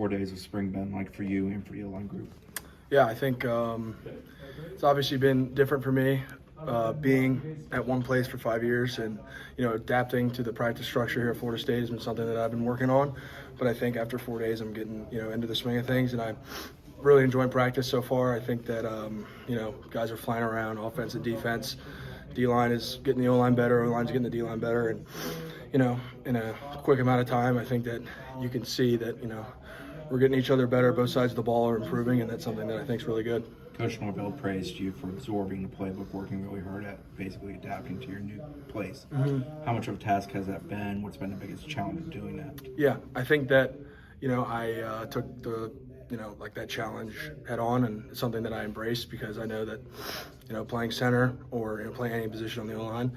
4 days of spring been like for you and for the line group? Yeah, I think it's obviously been different for me being at one place for 5 years and, adapting to the practice structure here at Florida State has been something that I've been working on. But I think after 4 days, I'm getting, into the swing of things, and I'm really enjoying practice so far. I think that, guys are flying around, offense and defense. D-line is getting the O-line better, O-line's getting the D-line better. And, in a quick amount of time, I think that you can see that, we're getting each other better. Both sides of the ball are improving, and that's something that I think is really good. Coach Norvell praised you for absorbing the playbook, working really hard at basically adapting to your new place. How much of a task has that been? What's been the biggest challenge of doing that? Yeah, I think that, I took the, that challenge head on, and it's something that I embraced because I know that, playing center or playing any position on the O-line,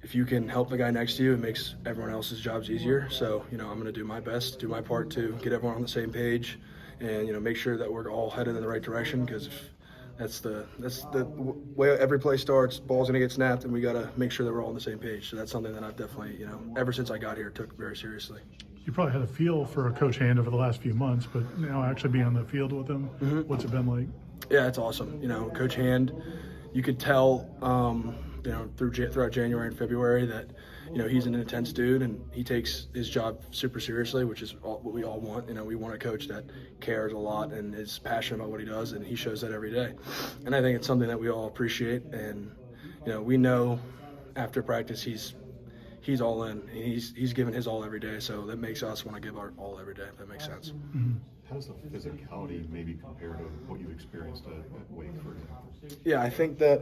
if you can help the guy next to you, it makes everyone else's jobs easier. So, I'm going to do my best, do my part to get everyone on the same page and, make sure that we're all headed in the right direction, because that's the way every play starts. Ball's going to get snapped, and we got to make sure that we're all on the same page. So that's something that I've definitely, ever since I got here, took very seriously. You probably had a feel for Coach Hand over the last few months, but now actually being on the field with him, what's it been like? Yeah, it's awesome. Coach Hand, you could tell, throughout January and February that, he's an intense dude and he takes his job super seriously, which is what we all want. We want a coach that cares a lot and is passionate about what he does, and he shows that every day. And I think it's something that we all appreciate. And, we know after practice he's all in. He's giving his all every day, so that makes us want to give our all every day, if that makes sense. How does the physicality maybe compare to what you've experienced at Wake, for example? Yeah, I think that,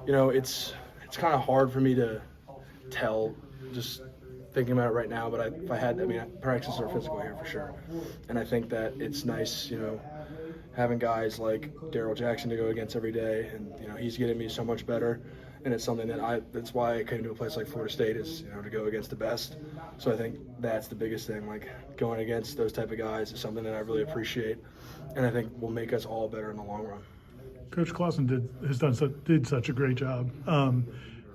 it's kind of hard for me to tell just thinking about it right now, but if I had, practices are physical here for sure. And I think that it's nice, having guys like Daryl Jackson to go against every day, and, he's getting me so much better. And it's something that's why I came to a place like Florida State is, to go against the best. So I think that's the biggest thing, like going against those type of guys is something that I really appreciate, and I think will make us all better in the long run. Coach Clausen did such a great job.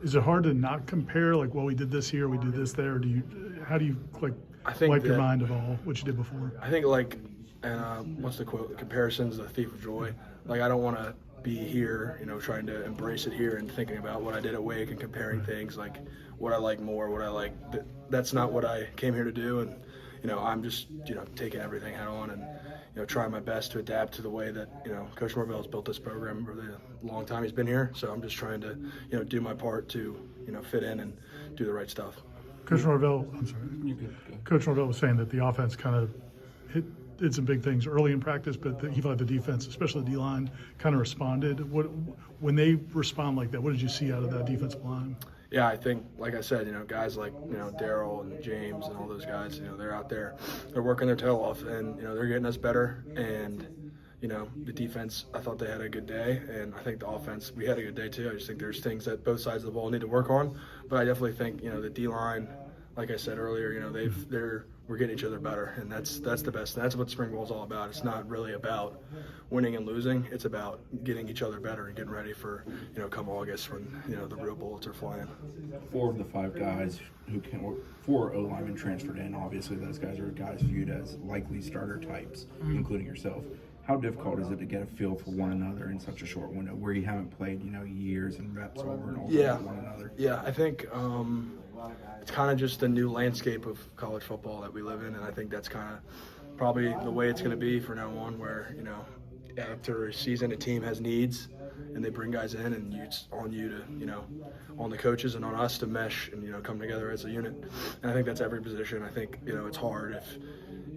Is it hard to not compare, like, well, we did this here, we did this there? How do you wipe your mind of all what you did before? I think what's the quote? The comparison's the thief of joy. Like, I don't want to be here, trying to embrace it here and thinking about what I did at Wake and comparing things, like what I like more, what I like. That's not what I came here to do, and I'm just taking everything head on and trying my best to adapt to the way that Coach Norvell has built this program over the long time he's been here. So I'm just trying to do my part to fit in and do the right stuff. Coach Norvell was saying that the offense kind of did some big things early in practice, but he felt like the defense, especially the D-line, kind of responded. When they respond like that, what did you see out of that defensive line? Yeah, I think, like I said, guys like, Daryl and James and all those guys, they're out there, they're working their tail off, and, they're getting us better. And, the defense, I thought they had a good day, and I think the offense, we had a good day too. I just think there's things that both sides of the ball need to work on. But I definitely think, the D-line, like I said earlier, we're getting each other better, and that's the best. That's what spring ball is all about. It's not really about winning and losing. It's about getting each other better and getting ready for, come August when, the real bullets are flying. 4 of the 5 guys 4 O-linemen transferred in. Obviously, those guys are guys viewed as likely starter types, including yourself. How difficult is it to get a feel for one another in such a short window where you haven't played, years and reps over and over with one another? Yeah, I think it's kind of just the new landscape of college football that we live in, and I think that's kind of probably the way it's going to be from now on, where, after a season a team has needs and they bring guys in, and it's on you to, on the coaches and on us to mesh and, come together as a unit. And I think that's every position. I think, it's hard if,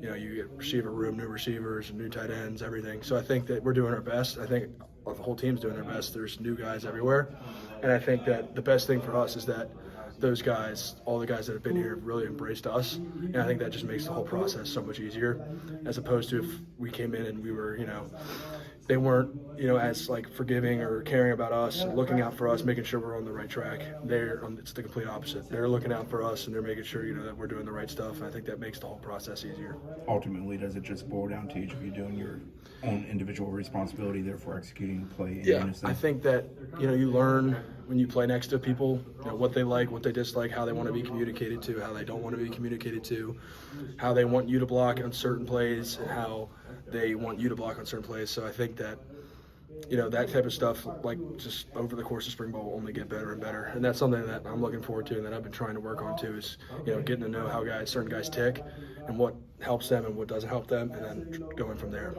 you get receiver room, new receivers, new tight ends, everything. So I think that we're doing our best. I think the whole team's doing their best. There's new guys everywhere. And I think that the best thing for us is that those guys, all the guys that have been here, have really embraced us. And I think that just makes the whole process so much easier, as opposed to if we came in and we were, they weren't, as like forgiving or caring about us, and looking out for us, making sure we're on the right track. It's the complete opposite. They're looking out for us and they're making sure, that we're doing the right stuff. And I think that makes the whole process easier. Ultimately, does it just boil down to each of you doing your own individual responsibility, therefore executing play in Yeah, unison? I think that, you learn when you play next to people, what they like, what they dislike, how they want to be communicated to, how they don't want to be communicated to, how they want you to block on certain plays, and how they want you to block on certain plays. So I think that, that type of stuff, like just over the course of spring ball, will only get better and better. And that's something that I'm looking forward to and that I've been trying to work on too, is, getting to know how certain guys tick and what helps them and what doesn't help them, and then going from there,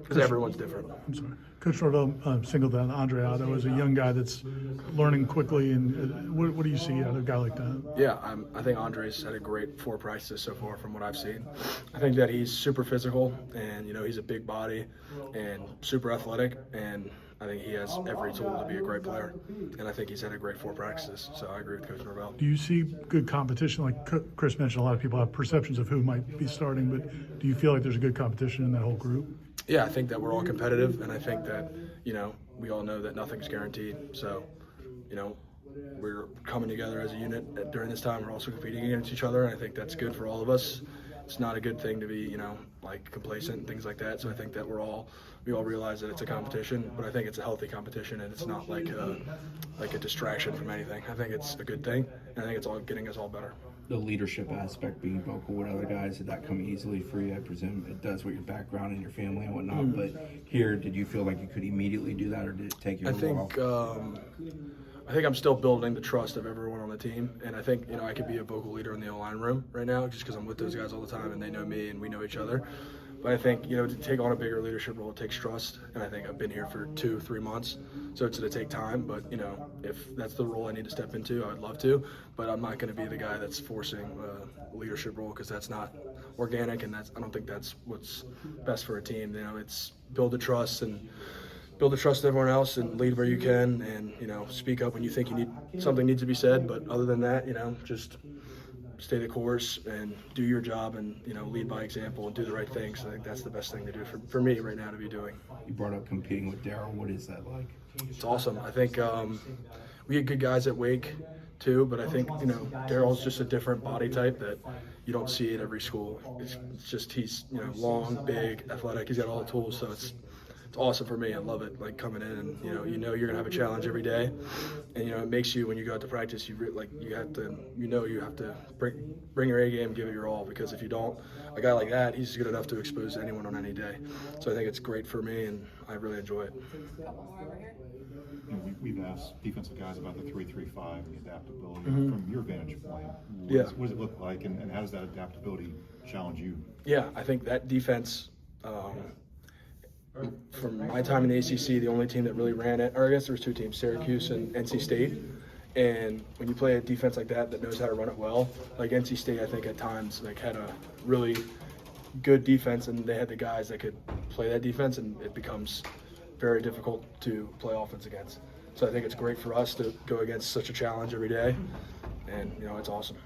because everyone's different. I'm sorry. Coach Norvell singled out Andre Otto as a young guy that's learning quickly. And what do you see out of a guy like that? Yeah, I think Andre's had a great 4 practices so far from what I've seen. I think that he's super physical, and he's a big body and super athletic, and I think he has every tool to be a great player. And I think he's had a great 4 practices. So I agree with Coach Norvell. Do you see good competition? Like Chris mentioned, a lot of people have perceptions of who might be starting, but do you feel like there's a good competition in that whole group? Yeah, I think that we're all competitive, and I think that, we all know that nothing's guaranteed. So, we're coming together as a unit during this time. We're also competing against each other, and I think that's good for all of us. It's not a good thing to be, complacent and things like that. So I think that we all realize that it's a competition, but I think it's a healthy competition, and it's not like a distraction from anything. I think it's a good thing, and I think it's all getting us all better. The leadership aspect, being vocal with other guys, did that come easily for you? I presume it does with your background and your family and whatnot. But here, did you feel like you could immediately do that, or did it take you a while? I think I'm still building the trust of everyone on the team, and I think I could be a vocal leader in the O-line room right now, just because I'm with those guys all the time and they know me and we know each other. But I think to take on a bigger leadership role, it takes trust, and I think I've been here for 2-3 months, so it's going to take time. But if that's the role I need to step into, I would love to. But I'm not going to be the guy that's forcing a leadership role, because that's not organic, and I don't think that's what's best for a team. It's build the trust with everyone else, and lead where you can, and speak up when you think something needs to be said. But other than that, just stay the course and do your job, and lead by example and do the right things. I think that's the best thing to do for me right now to be doing. You brought up competing with Daryl. What is that like? It's awesome. I think we had good guys at Wake too, but I think Daryl's just a different body type that you don't see at every school. It's just he's long, big, athletic. He's got all the tools, so it's awesome for me. I love it, like coming in and you're gonna have a challenge every day, and it makes you, when you go out to practice, you have to bring your A game, give it your all, because if you don't, a guy like that, he's good enough to expose anyone on any day. So I think it's great for me, and I really enjoy it. We've asked defensive guys about the 3-3-5 and the adaptability. From your vantage point, what does it look like, and how does that adaptability challenge you? Yeah, I think that defense, from my time in the ACC, the only team that really ran it, or I guess there was 2 teams, Syracuse and NC State. And when you play a defense like that knows how to run it well, like NC State, I think at times had a really good defense, and they had the guys that could play that defense, and it becomes very difficult to play offense against. So I think it's great for us to go against such a challenge every day, and it's awesome.